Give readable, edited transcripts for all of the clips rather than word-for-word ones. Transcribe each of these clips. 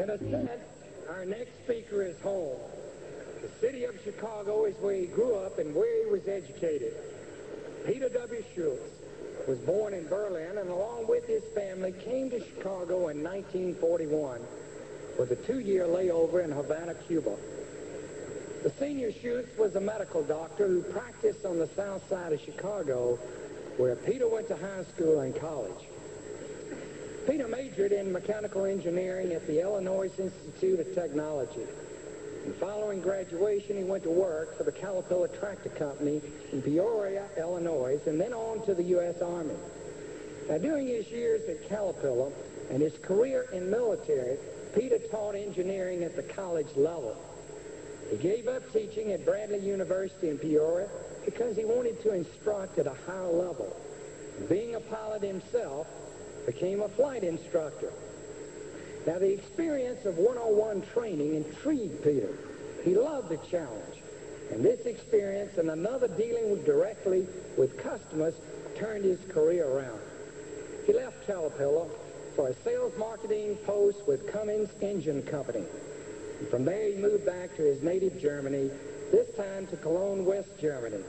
In a sense, our next speaker is home. The city of Chicago is where he grew up and where he was educated. Peter W. Schutz was born in Berlin and along with his family came to Chicago in 1941 with a 2-year layover in Havana, Cuba. The senior Schutz was a medical doctor who practiced on the south side of Chicago where Peter went to high school and college. Peter majored in mechanical engineering at the Illinois Institute of Technology. And following graduation, he went to work for the Caterpillar Tractor Company in Peoria, Illinois, and then on to the U.S. Army. Now, during his years at Caterpillar and his career in military, Peter taught engineering at the college level. He gave up teaching at Bradley University in Peoria because he wanted to instruct at a higher level. Being a pilot himself, became a flight instructor. Now, the experience of one-on-one training intrigued Peter. He loved the challenge. And this experience and another dealing directly with customers turned his career around. He left Caterpillar for a sales marketing post with Cummins Engine Company. And from there, he moved back to his native Germany, this time to Cologne, West Germany,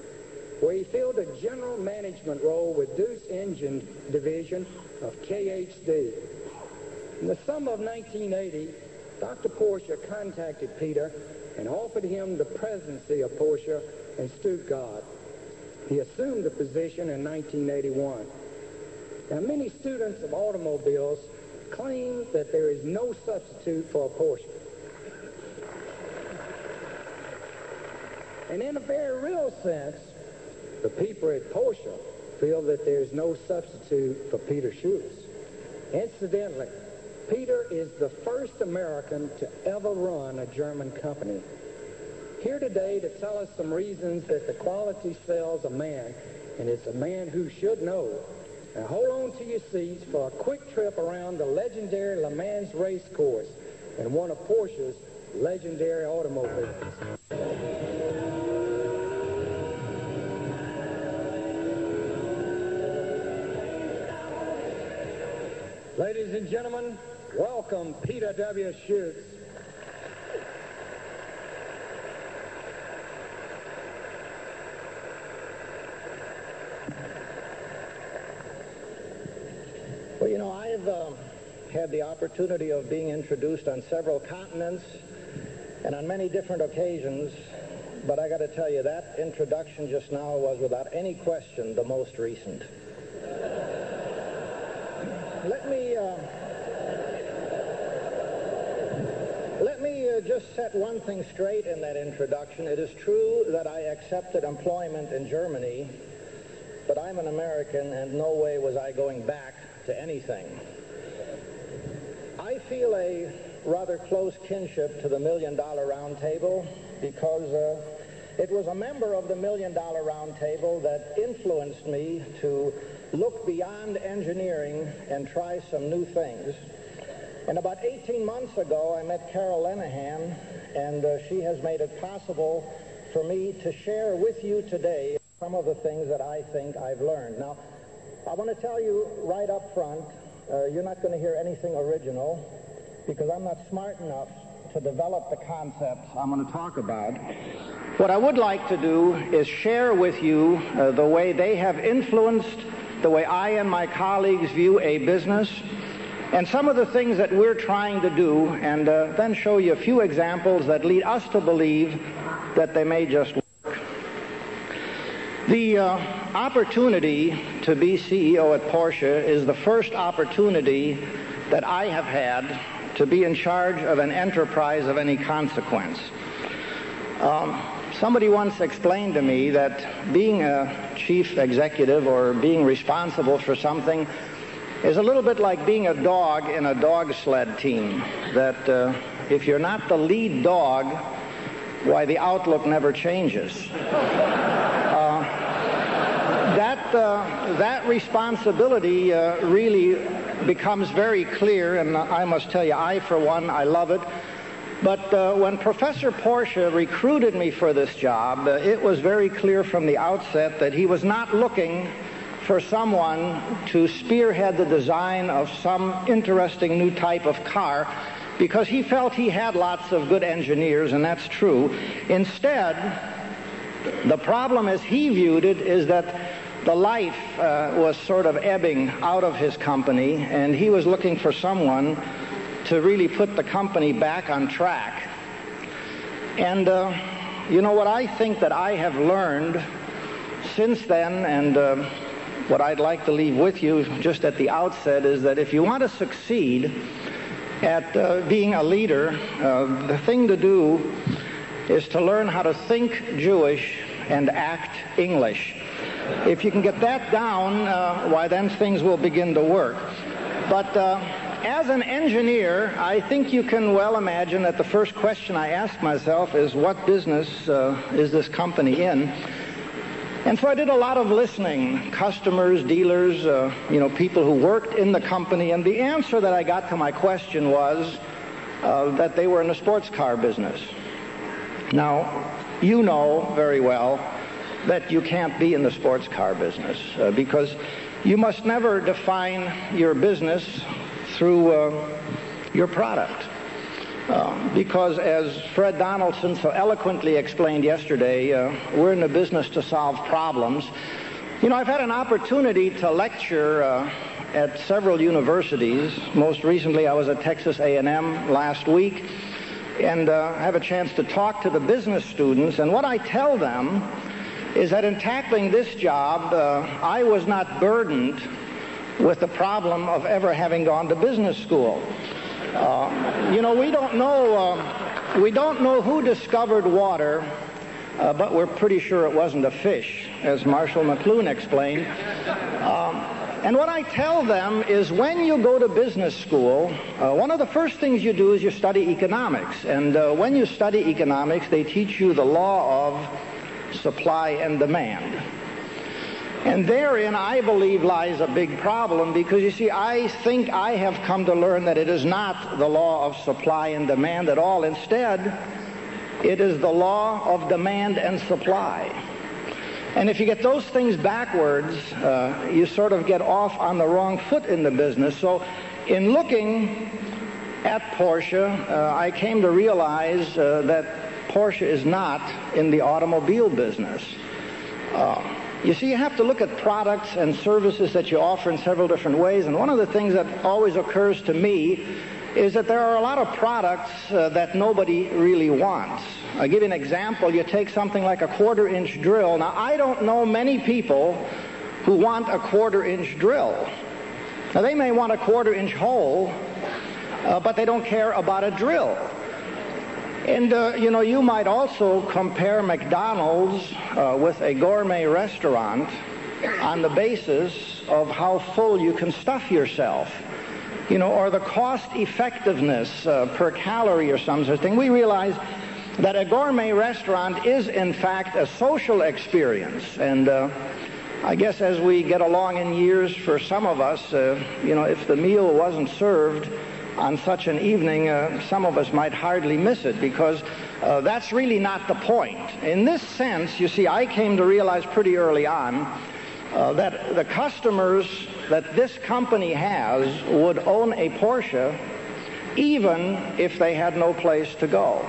where he filled a general management role with Deuce Engine Division of KHD. In the summer of 1980, Dr. Porsche contacted Peter and offered him the presidency of Porsche in Stuttgart. He assumed the position in 1981. Now, many students of automobiles claim that there is no substitute for a Porsche. And in a very real sense, the people at Porsche feel that there's no substitute for Peter Schutz. Incidentally, Peter is the first American to ever run a German company. Here today to tell us some reasons that the quality sells a man, and it's a man who should know. Now hold on to your seats for a quick trip around the legendary Le Mans race course and one of Porsche's legendary automobiles. Ladies and gentlemen, welcome Peter W. Schutz. Well, you know, I've had the opportunity of being introduced on several continents and on many different occasions, but I got to tell you, that introduction just now was without any question the most recent. Let me just set one thing straight in that introduction. It is true that I accepted employment in Germany, but I'm an American, and no way was I going back to anything. I feel a rather close kinship to the $1 Million Round Table because it was a member of the $1 Million Round Table that influenced me to look beyond engineering and try some new things. And about 18 months ago, I met Carol Lenehan, and she has made it possible for me to share with you today some of the things that I think I've learned. Now, I want to tell you right up front, you're not going to hear anything original because I'm not smart enough to develop the concepts I'm going to talk about. What I would like to do is share with you the way they have influenced the way I and my colleagues view a business, and some of the things that we're trying to do, and then show you a few examples that lead us to believe that they may just work. The opportunity to be CEO at Porsche is the first opportunity that I have had to be in charge of an enterprise of any consequence. Somebody once explained to me that being a chief executive or being responsible for something is a little bit like being a dog in a dog sled team, that if you're not the lead dog, why, the outlook never changes. That responsibility really becomes very clear, and I must tell you, I, for one, I love it. But when Professor Porsche recruited me for this job, it was very clear from the outset that he was not looking for someone to spearhead the design of some interesting new type of car. because he felt he had lots of good engineers, and that's true. Instead, the problem as he viewed it is that the life was sort of ebbing out of his company, and he was looking for someone to really put the company back on track. And you know what I think that I have learned since then, and what I'd like to leave with you just at the outset, is that if you want to succeed at being a leader, the thing to do is to learn how to think Jewish and act English. If you can get that down, why then things will begin to work. But as an engineer, I think you can well imagine that the first question I ask myself is, what business is this company in? And so I did a lot of listening, customers, dealers, people who worked in the company, and the answer that I got to my question was that they were in the sports car business. Now, you know very well that you can't be in the sports car business because you must never define your business through your product. Because as Fred Donaldson so eloquently explained yesterday, we're in the business to solve problems. You know, I've had an opportunity to lecture at several universities. Most recently, I was at Texas A&M last week, and have a chance to talk to the business students. And what I tell them is that in tackling this job, I was not burdened with the problem of ever having gone to business school. We don't know who discovered water, but we're pretty sure it wasn't a fish, as Marshall McLuhan explained. And what I tell them is when you go to business school, one of the first things you do is you study economics. And when you study economics, they teach you the law of supply and demand. And therein, I believe, lies a big problem because, you see, I think I have come to learn that it is not the law of supply and demand at all. Instead, it is the law of demand and supply. And if you get those things backwards, you sort of get off on the wrong foot in the business. So in looking at Porsche, I came to realize that Porsche is not in the automobile business. You see, you have to look at products and services that you offer in several different ways, and one of the things that always occurs to me is that there are a lot of products that nobody really wants. I'll give you an example. You take something like a quarter-inch drill. Now, I don't know many people who want a quarter-inch drill. Now, they may want a quarter-inch hole, but they don't care about a drill. And, you might also compare McDonald's with a gourmet restaurant on the basis of how full you can stuff yourself, or the cost effectiveness per calorie or some such thing. We realize that a gourmet restaurant is, in fact, a social experience. And I guess as we get along in years, for some of us, if the meal wasn't served on such an evening, some of us might hardly miss it because that's really not the point. In this sense, you see, I came to realize pretty early on that the customers that this company has would own a Porsche even if they had no place to go.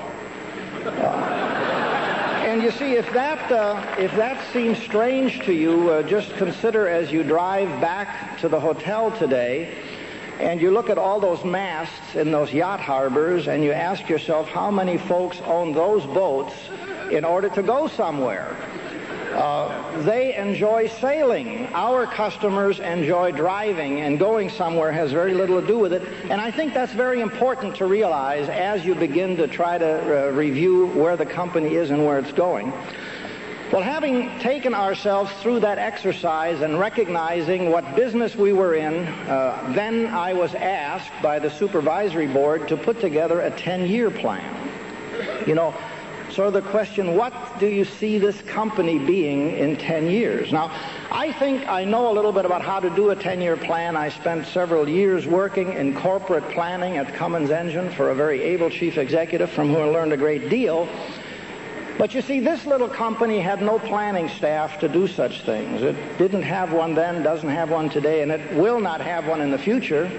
And you see, if that seems strange to you, just consider as you drive back to the hotel today and you look at all those masts in those yacht harbors and you ask yourself how many folks own those boats in order to go somewhere. They enjoy sailing. Our customers enjoy driving, and going somewhere has very little to do with it. And I think that's very important to realize as you begin to try to review where the company is and where it's going. Well, having taken ourselves through that exercise and recognizing what business we were in, then I was asked by the supervisory board to put together a 10-year plan. So the question, what do you see this company being in 10 years? Now, I think I know a little bit about how to do a 10-year plan. I spent several years working in corporate planning at Cummins Engine for a very able chief executive from whom I learned a great deal. But you see, this little company had no planning staff to do such things. It didn't have one then, doesn't have one today, and it will not have one in the future.